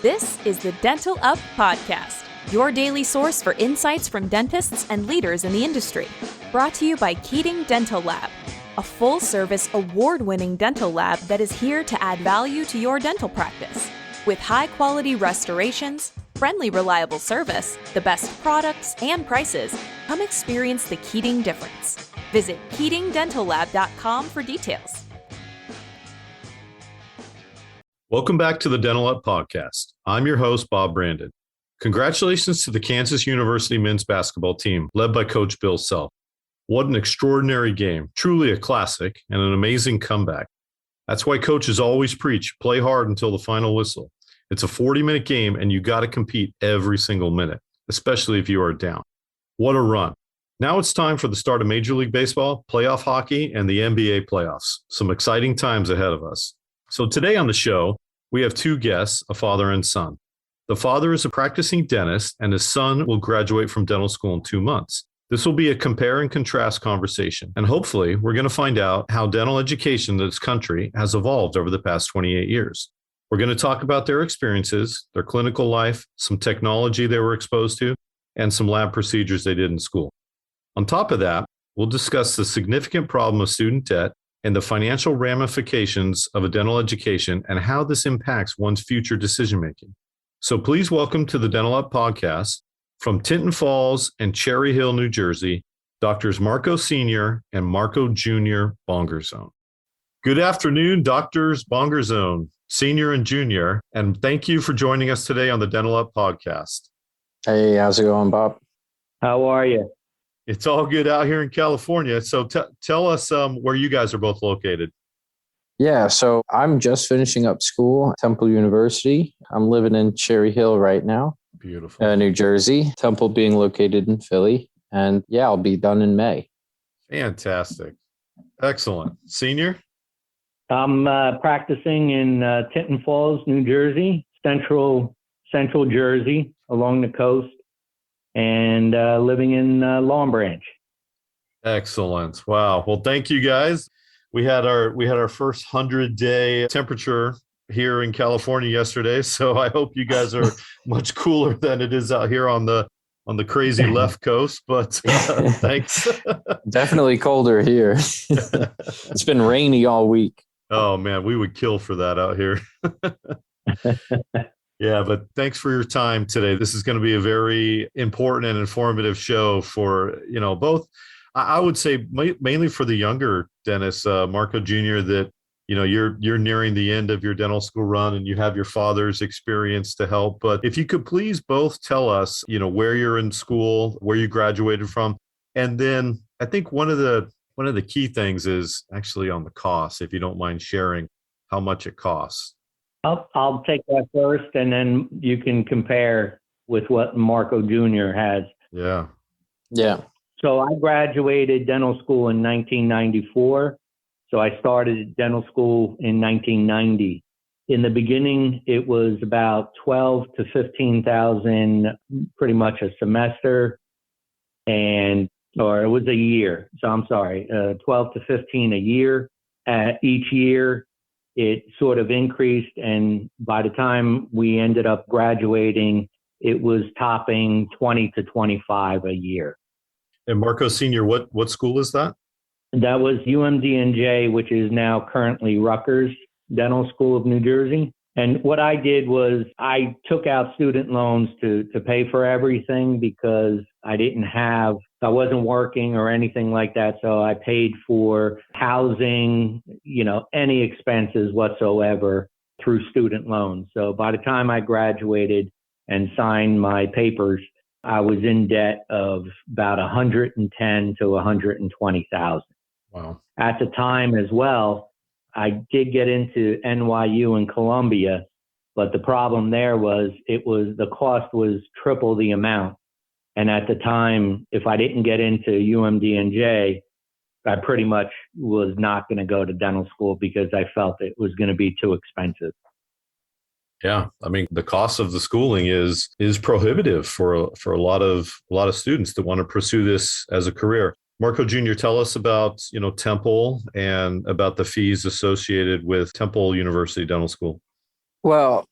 This is the Dental Up Podcast, your daily source for insights from dentists and leaders in the industry. Brought to you by Keating Dental Lab, a full-service, award-winning dental lab that is here to add value to your dental practice. With high-quality restorations, friendly, reliable service, the best products and prices, come experience the Keating difference. Visit KeatingDentalLab.com for details. Welcome back to the Dental Up Podcast. I'm your host, Bob Brandon. Congratulations to the Kansas University men's basketball team, led by Coach Bill Self. What an extraordinary game, truly a classic, and an amazing comeback. That's why coaches always preach, play hard until the final whistle. It's a 40-minute game, and you got to compete every single minute, especially if you are down. What a run. Now it's time for the start of Major League Baseball, playoff hockey, and the NBA playoffs. Some exciting times ahead of us. So today on the show, we have two guests, a father and son. The father is a practicing dentist, and his son will graduate from dental school in 2 months. This will be a compare and contrast conversation, and hopefully we're going to find out how dental education in this country has evolved over the past 28 years. We're going to talk about their experiences, their clinical life, some technology they were exposed to, and some lab procedures they did in school. On top of that, we'll discuss the significant problem of student debt and the financial ramifications of a dental education and how this impacts one's future decision-making. So please welcome to the Dental Up Podcast from Tinton Falls and Cherry Hill, New Jersey, Doctors Marco Sr. and Marco Jr. Bongarzone. Good afternoon, Doctors Bongarzone Sr. and Jr., and thank you for joining us today on the Dental Up Podcast. Hey, how's it going, Bob? How are you? It's all good out here in California. So tell us where you guys are both located. Yeah, so I'm just finishing up school at Temple University. I'm living in Cherry Hill right now. Beautiful. New Jersey, Temple being located in Philly. And yeah, I'll be done in May. Fantastic. Excellent. Senior? I'm practicing in Tinton Falls, New Jersey, central Jersey along the coast, and living in Long Branch. Excellent. Wow. Well, thank you guys. We had our first 100-day temperature here in California yesterday, so I hope you guys are much cooler than it is out here on the crazy left coast. But thanks. Definitely colder here. It's been rainy all week. Oh man, we would kill for that out here. Yeah, but thanks for your time today. This is going to be a very important and informative show for, both, I would say mainly for the younger dentists, Marco Jr., that, you're nearing the end of your dental school run and you have your father's experience to help. But if you could please both tell us, where you're in school, where you graduated from. And then I think one of the key things is actually on the cost, if you don't mind sharing how much it costs. I'll take that first, and then you can compare with what Marco Jr. has. Yeah. So I graduated dental school in 1994. So I started dental school in 1990. In the beginning, it was about 12 to 15,000, pretty much a semester, or it was a year. So I'm sorry, 12 to 15 a year. Each year, it sort of increased, and by the time we ended up graduating, it was topping 20 to 25 a year. And Marco Sr., what school is that? That was UMDNJ, which is now currently Rutgers Dental School of New Jersey. And what I did was I took out student loans to pay for everything because I wasn't working or anything like that. So I paid for housing, any expenses whatsoever through student loans. So by the time I graduated and signed my papers, I was in debt of about $110,000 to $120,000. Wow. At the time as well, I did get into NYU and Columbia, but the problem there was the cost was triple the amount. And at the time, if I didn't get into UMDNJ, I pretty much was not going to go to dental school because I felt it was going to be too expensive. Yeah, I mean, the cost of the schooling is prohibitive for a lot of students that want to pursue this as a career. Marco Jr., tell us about, Temple and about the fees associated with Temple University Dental School. Well,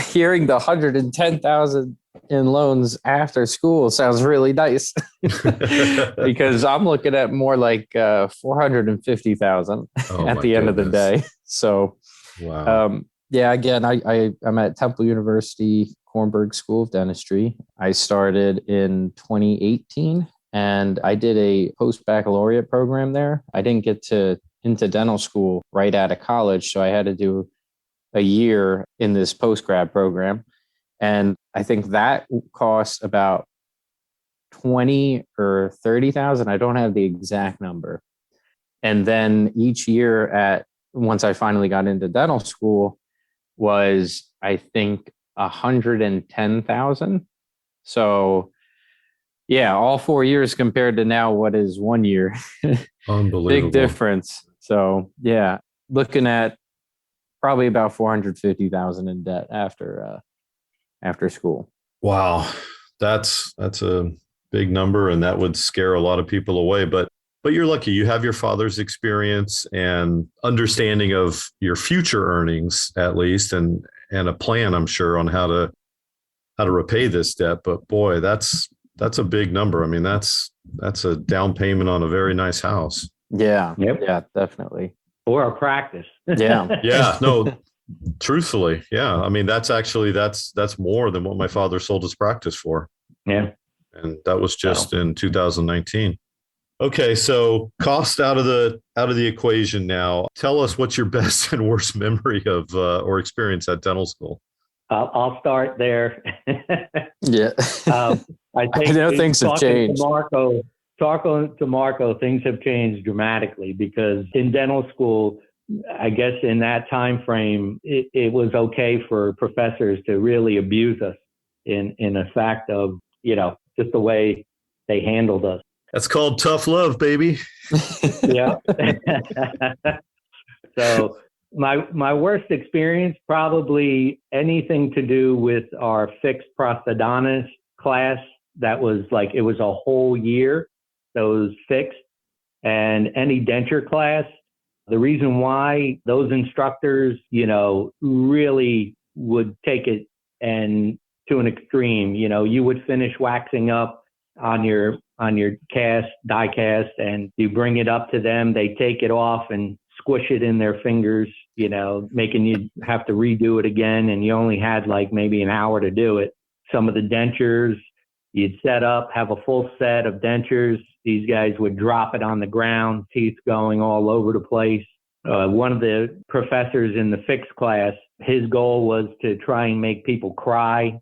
Hearing the 110,000 in loans after school sounds really nice because I'm looking at more like 450,000 at the end of the day. So, wow. Yeah, again, I'm at Temple University Kornberg School of Dentistry. I started in 2018 and I did a post-baccalaureate program there. I didn't get into dental school right out of college, so I had to do a year in this post-grad program. And I think that costs about 20 or 30,000. I don't have the exact number. And then each year once I finally got into dental school was, I think, 110,000. So yeah, all 4 years compared to now, what is 1 year? Unbelievable. Big difference. So yeah, looking at probably about 450,000 in debt after school. Wow. That's a big number, and that would scare a lot of people away. But you're lucky. You have your father's experience and understanding of your future earnings, at least, and a plan, I'm sure, on how to repay this debt. But boy, that's a big number. I mean, that's a down payment on a very nice house. Yeah. Yep. Yeah, definitely. Or a practice. Yeah. Yeah. No, truthfully. Yeah. I mean, that's more than what my father sold his practice for. Yeah. And that was just in 2019. Okay, so cost out of the equation now. Tell us what's your best and worst memory of or experience at dental school. I'll start there. Yeah. I think I know things have changed. Talking to Marco, things have changed dramatically because in dental school, I guess in that time frame, it was okay for professors to really abuse us in the fact of, just the way they handled us. That's called tough love, baby. Yeah. So my worst experience, probably anything to do with our fixed prosthodontist class. That was it was a whole year. So it was fixed. And any denture class. The reason why those instructors, really would take it and to an extreme, you would finish waxing up on your die cast, and you bring it up to them. They take it off and squish it in their fingers, making you have to redo it again. And you only had maybe an hour to do it. Some of the dentures you'd set up, have a full set of dentures. These guys would drop it on the ground, teeth going all over the place. One of the professors in the fixed class, his goal was to try and make people cry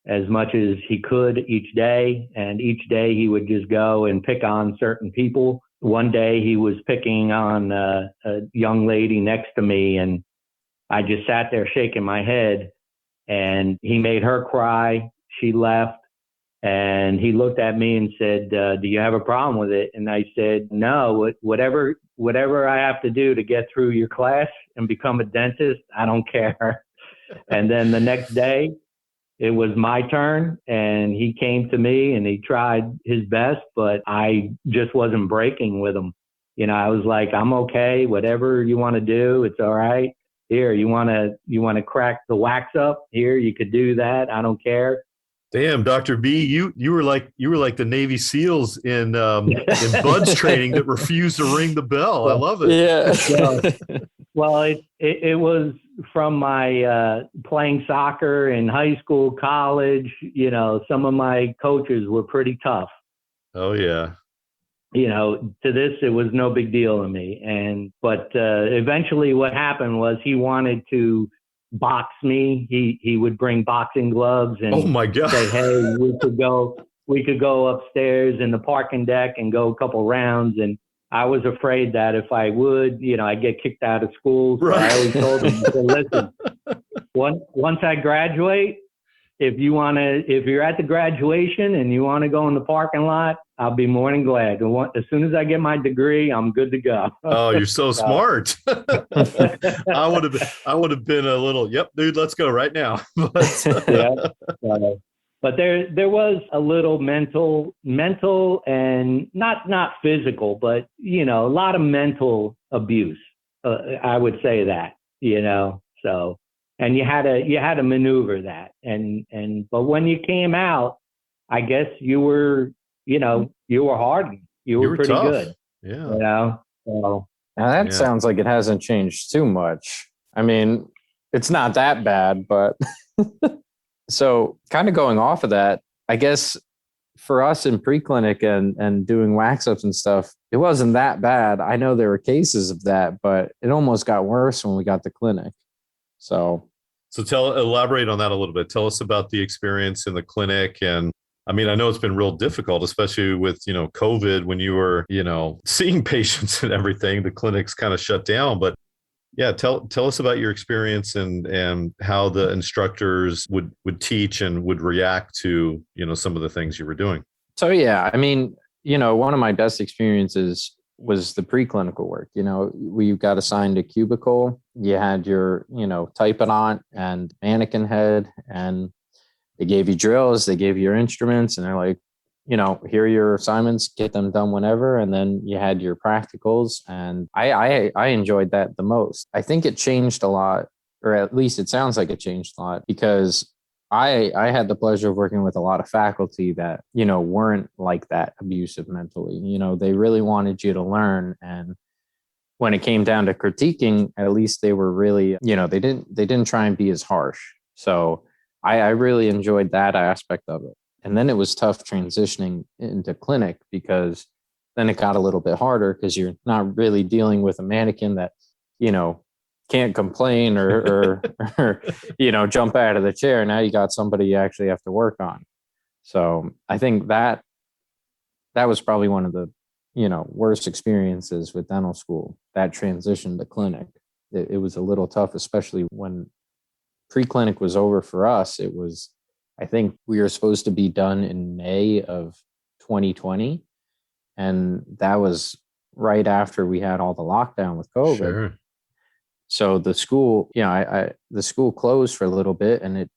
as much as he could each day. And each day he would just go and pick on certain people. One day he was picking on a young lady next to me, and I just sat there shaking my head, and he made her cry. She left, and he looked at me and said, do you have a problem with it? And I said, no, whatever I have to do to get through your class and become a dentist, I don't care. And then the next day, it was my turn, and he came to me and he tried his best, but I just wasn't breaking with him. I was like, I'm okay. Whatever you want to do, it's all right. Here, you want to crack the wax up? Here, you could do that. I don't care. Damn, Dr. B, you were like the Navy SEALs in Bud's training that refused to ring the bell. I love it. Yeah. Well, it was from my playing soccer in high school, college. Some of my coaches were pretty tough. Oh yeah. To this, it was no big deal to me. But eventually, what happened was he wanted to box me. He would bring boxing gloves and oh my God. Say, hey, we could go upstairs in the parking deck and go a couple rounds. And I was afraid that if I would, I'd get kicked out of school. So right. I always told him, listen, once I graduate, if you're at the graduation and you want to go in the parking lot, I'll be more than glad. As soon as I get my degree, I'm good to go. Oh, you're so smart. I would have been a little, yep, dude, let's go right now. But there was a little mental and not physical, but, a lot of mental abuse. I would say that, so and you had to maneuver that. But when you came out, I guess you were hardened. You were pretty tough. good. Yeah. So, now that sounds like it hasn't changed too much. I mean, it's not that bad, but so kind of going off of that, I guess for us in preclinic and doing wax ups and stuff, it wasn't that bad. I know there were cases of that, but it almost got worse when we got to clinic. So elaborate on that a little bit. Tell us about the experience in the clinic. And I mean, I know it's been real difficult, especially with, COVID, when you were, seeing patients and everything, the clinic's kind of shut down. But yeah, tell us about your experience and how the instructors would teach and would react to, some of the things you were doing. So, yeah, I mean, one of my best experiences was the preclinical work. We got assigned a cubicle. You had your, typodont and mannequin head, and they gave you drills, they gave you your instruments, and they're like, here are your assignments, get them done whenever. And then you had your practicals. And I enjoyed that the most. I think it changed a lot, or at least it sounds like it changed a lot, because I had the pleasure of working with a lot of faculty that, weren't like that abusive mentally. They really wanted you to learn. And when it came down to critiquing, at least they were really, they didn't try and be as harsh. So I really enjoyed that aspect of it. And then it was tough transitioning into clinic, because then it got a little bit harder, because you're not really dealing with a mannequin that, can't complain or jump out of the chair. Now you got somebody you actually have to work on. So I think that was probably one of the, worst experiences with dental school, that transition to clinic. It was a little tough, especially when pre-clinic was over for us. It was, I think we were supposed to be done in May of 2020. And that was right after we had all the lockdown with COVID. Sure. So the school, the school closed for a little bit, and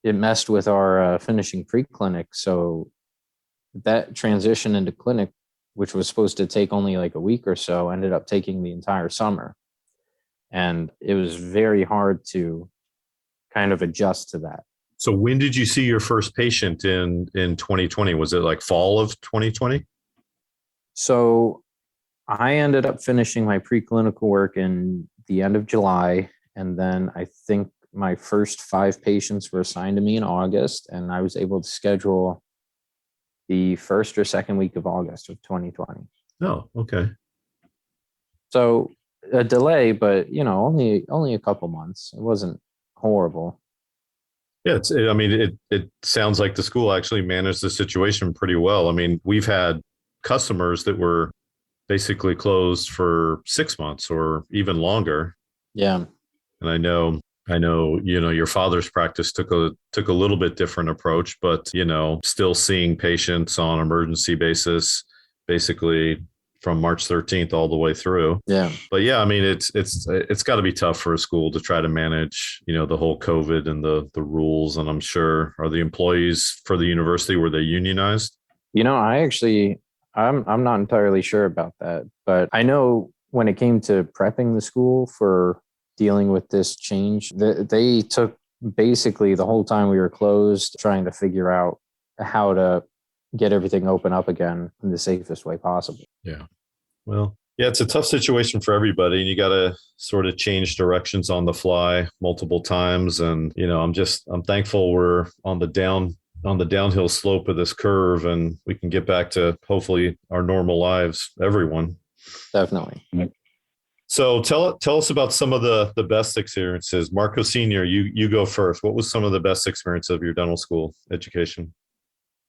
it messed with our finishing pre-clinic. So that transition into clinic, which was supposed to take only like a week or so, ended up taking the entire summer. And it was very hard to kind of adjust to that. So when did you see your first patient in 2020? Was it like fall of 2020? So I ended up finishing my preclinical work in the end of July. And then I think my first 5 patients were assigned to me in August, and I was able to schedule the first or second week of August of 2020. Oh, okay. So a delay, but only a couple months. It wasn't horrible. Yeah, it sounds like the school actually managed the situation pretty well. I mean, we've had customers that were basically closed for 6 months or even longer. Yeah. And I know, your father's practice took a little bit different approach, but, still seeing patients on emergency basis, basically from March 13th all the way through. Yeah. But yeah, I mean, it's got to be tough for a school to try to manage, the whole COVID and the rules. And I'm sure, are the employees for the university, were they unionized? I'm not entirely sure about that, but I know when it came to prepping the school for dealing with this change, they took basically the whole time we were closed trying to figure out how to get everything open up again in the safest way possible. Yeah. Well, yeah, it's a tough situation for everybody, and you got to sort of change directions on the fly multiple times. And, I'm thankful we're on the downhill slope of this curve, and we can get back to hopefully our normal lives, everyone. Definitely. So tell us about some of the best experiences. Marco Sr., you go first. What was some of the best experience of your dental school education?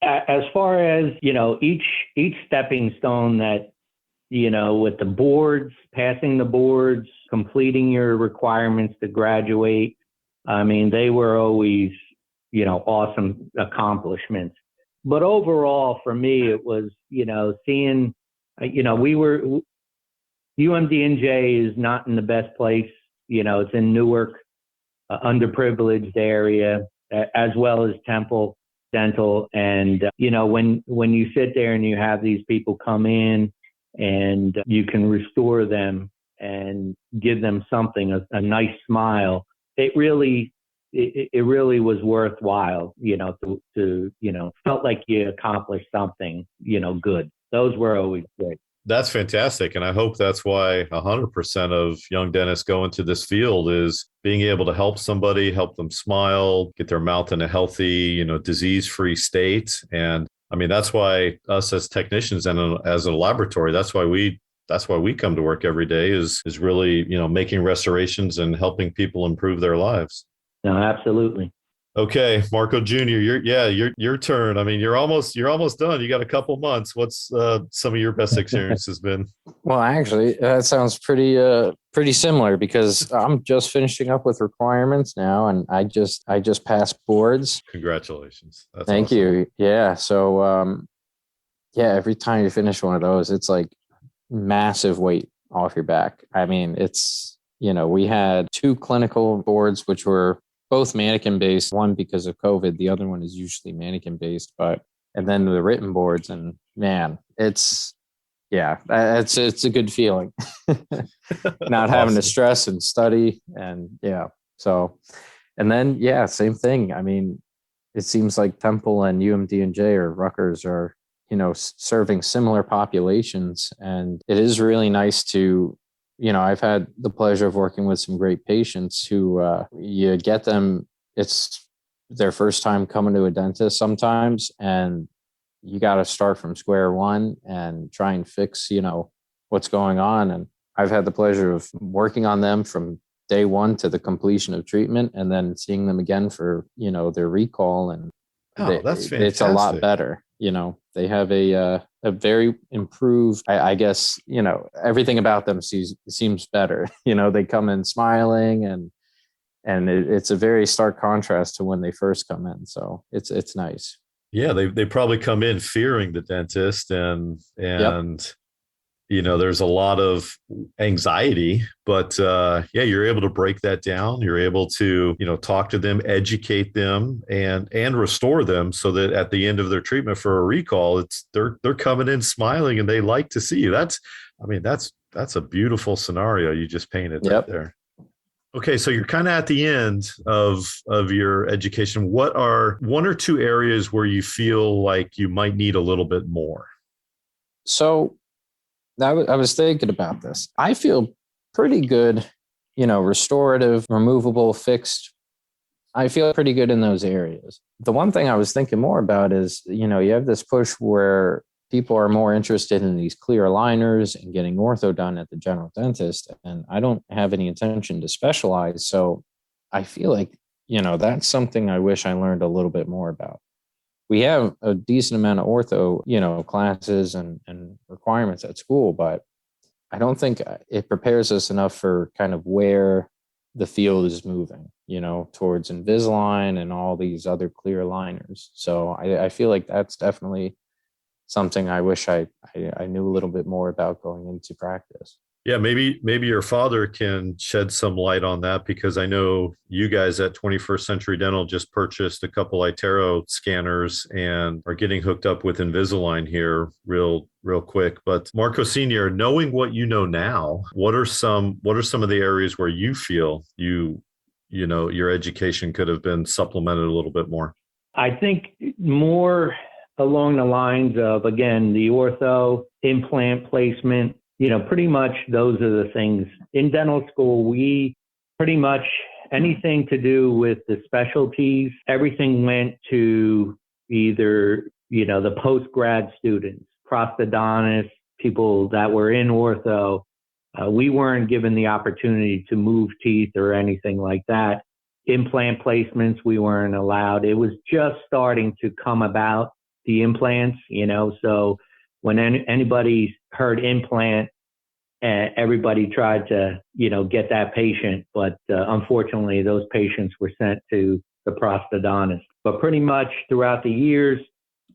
As far as, each stepping stone that, with the boards, passing the boards, completing your requirements to graduate, I mean, they were always, awesome accomplishments. But overall, for me, it was, seeing, UMDNJ is not in the best place. It's in Newark, underprivileged area, as well as Temple Dental. And, when you sit there and you have these people come in and you can restore them and give them something, a nice smile, it really was worthwhile, to felt like you accomplished something, good. Those were always great. That's fantastic. And I hope that's why 100% of young dentists go into this field, is being able to help somebody, help them smile, get their mouth in a healthy, disease-free state. And I mean, that's why us as technicians and as a laboratory, that's why we come to work every day, is really, making restorations and helping people improve their lives. No, absolutely. Okay, Marco Jr., your turn. I mean, you're almost done. You got a couple months. What's some of your best experiences been? Well, actually, that sounds pretty similar, because I'm just finishing up with requirements now, and I just passed boards. Congratulations. That's Thank awesome. you. Yeah. So, every time you finish one of those, it's like massive weight off your back. I mean, it's, we had 2 clinical boards, which were both mannequin based, one because of COVID, the other one is usually mannequin based, and then the written boards, and man, it's a good feeling. Not having to stress and study, and so, and then, same thing. I mean, it seems like Temple and UMD&J or Rutgers are, serving similar populations, and it is really nice to, I've had the pleasure of working with some great patients who you get them, it's their first time coming to a dentist sometimes, and you got to start from square one and try and fix, what's going on. And I've had the pleasure of working on them from day one to the completion of treatment, and then seeing them again for, their recall. And that's fantastic. It's a lot better. They have a very improved, I guess, everything about them seems better. They come in smiling, and it's a very stark contrast to when they first come in. So it's nice. Yeah, they probably come in fearing the dentist, and Yep. there's a lot of anxiety, but you're able to break that down. You're able to, talk to them, educate them, and restore them, so that at the end of their treatment for a recall, they're coming in smiling, and they like to see you. That's a beautiful scenario you just painted right there. Okay, so you're kind of at the end of your education. What are 1 or 2 areas where you feel like you might need a little bit more? So I was thinking about this. I feel pretty good, restorative, removable, fixed. I feel pretty good in those areas. The one thing I was thinking more about is, you have this push where people are more interested in these clear aligners and getting ortho done at the general dentist. And I don't have any intention to specialize. So I feel like, that's something I wish I learned a little bit more about. We have a decent amount of ortho, classes and requirements at school, but I don't think it prepares us enough for kind of where the field is moving, towards Invisalign and all these other clear aligners. So I feel like that's definitely something I wish I knew a little bit more about going into practice. Yeah, maybe your father can shed some light on that, because I know you guys at 21st Century Dental just purchased a couple iTero scanners and are getting hooked up with Invisalign here real quick. But Marco Sr., knowing what you know now, what are some of the areas where you feel your education could have been supplemented a little bit more? I think more along the lines of, again, the ortho, implant placement, pretty much those are the things. In dental school, we pretty much anything to do with the specialties, everything went to either, the post-grad students, prosthodontists, people that were in ortho. We weren't given the opportunity to move teeth or anything like that. Implant placements, we weren't allowed. It was just starting to come about, the implants, so when anybody heard implant, everybody tried to, get that patient. But unfortunately, those patients were sent to the prosthodontist. But pretty much throughout the years,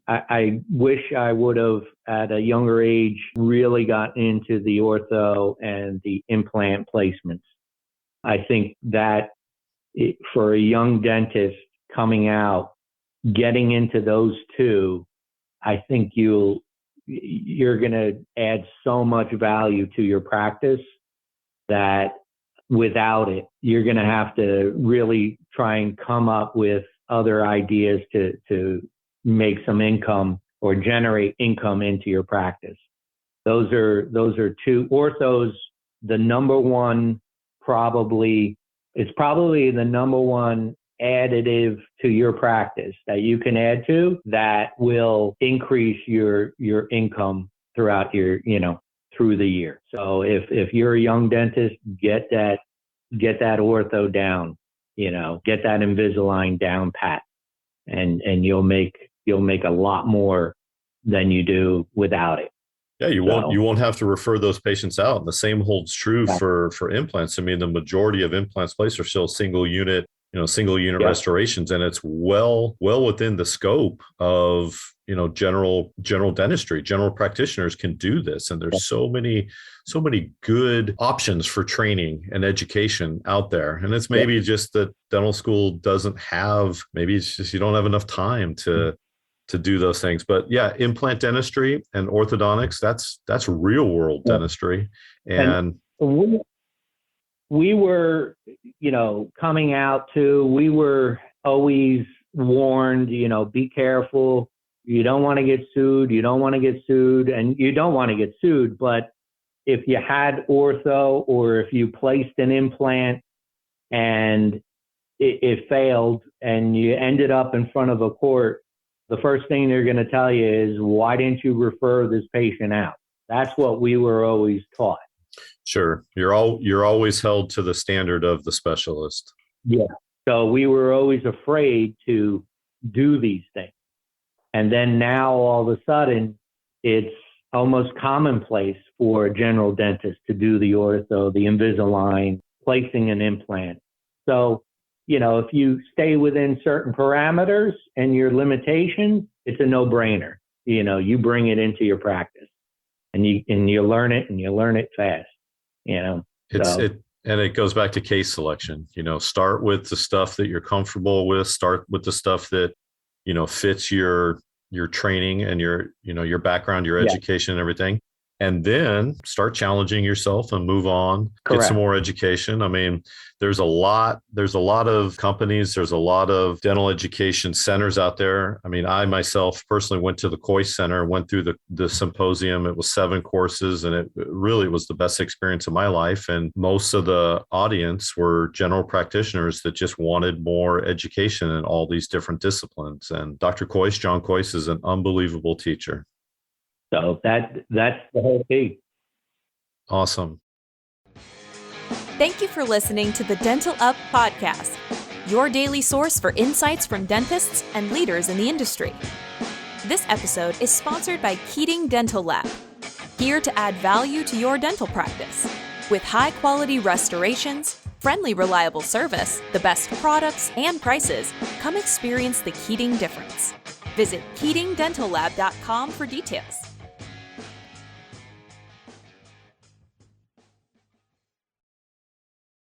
I wish I would have, at a younger age, really got into the ortho and the implant placements. I think that for a young dentist coming out, getting into those 2, I think you're going to add so much value to your practice that without it, you're going to have to really try and come up with other ideas to make some income or generate income into your practice. Those are two. Ortho's the number one, it's probably the number one additive to your practice that you can add to that will increase your income throughout through the year. So if you're a young dentist, get that ortho down, get that Invisalign down pat, and you'll make a lot more than you do without it. Yeah, you won't have to refer those patients out. And the same holds true for implants. I mean, the majority of implants placed are still single unit restorations, and it's well within the scope of general dentistry. General practitioners can do this, and there's so many good options for training and education out there. And it's maybe just that dental school doesn't have, maybe it's just you don't have enough time to do those things. But yeah, implant dentistry and orthodontics, that's real world dentistry. And we were, coming out to, we were always warned, be careful. You don't want to get sued. And you don't want to get sued. But if you had ortho, or if you placed an implant and it failed and you ended up in front of a court, the first thing they're going to tell you is, why didn't you refer this patient out? That's what we were always taught. Sure. You're always held to the standard of the specialist. Yeah. So we were always afraid to do these things. And then now all of a sudden, it's almost commonplace for a general dentist to do the ortho, the Invisalign, placing an implant. So, if you stay within certain parameters and your limitations, it's a no-brainer. You bring it into your practice, and you learn it, and you learn it fast. And it goes back to case selection. Start with the stuff that you're comfortable with. Start with the stuff that fits your training and your background, your education, and everything. And then start challenging yourself and move on. Correct. Get some more education. I mean, there's a lot of companies, there's a lot of dental education centers out there. I mean, I myself personally went to the Kois Center, went through the symposium. It was 7 courses, and it really was the best experience of my life. And most of the audience were general practitioners that just wanted more education in all these different disciplines. And Dr. Kois, John Kois, is an unbelievable teacher. So that's the whole thing. Awesome. Thank you for listening to the Dental Up Podcast, your daily source for insights from dentists and leaders in the industry. This episode is sponsored by Keating Dental Lab, here to add value to your dental practice. With high-quality restorations, friendly, reliable service, the best products and prices, come experience the Keating difference. Visit KeatingDentalLab.com for details.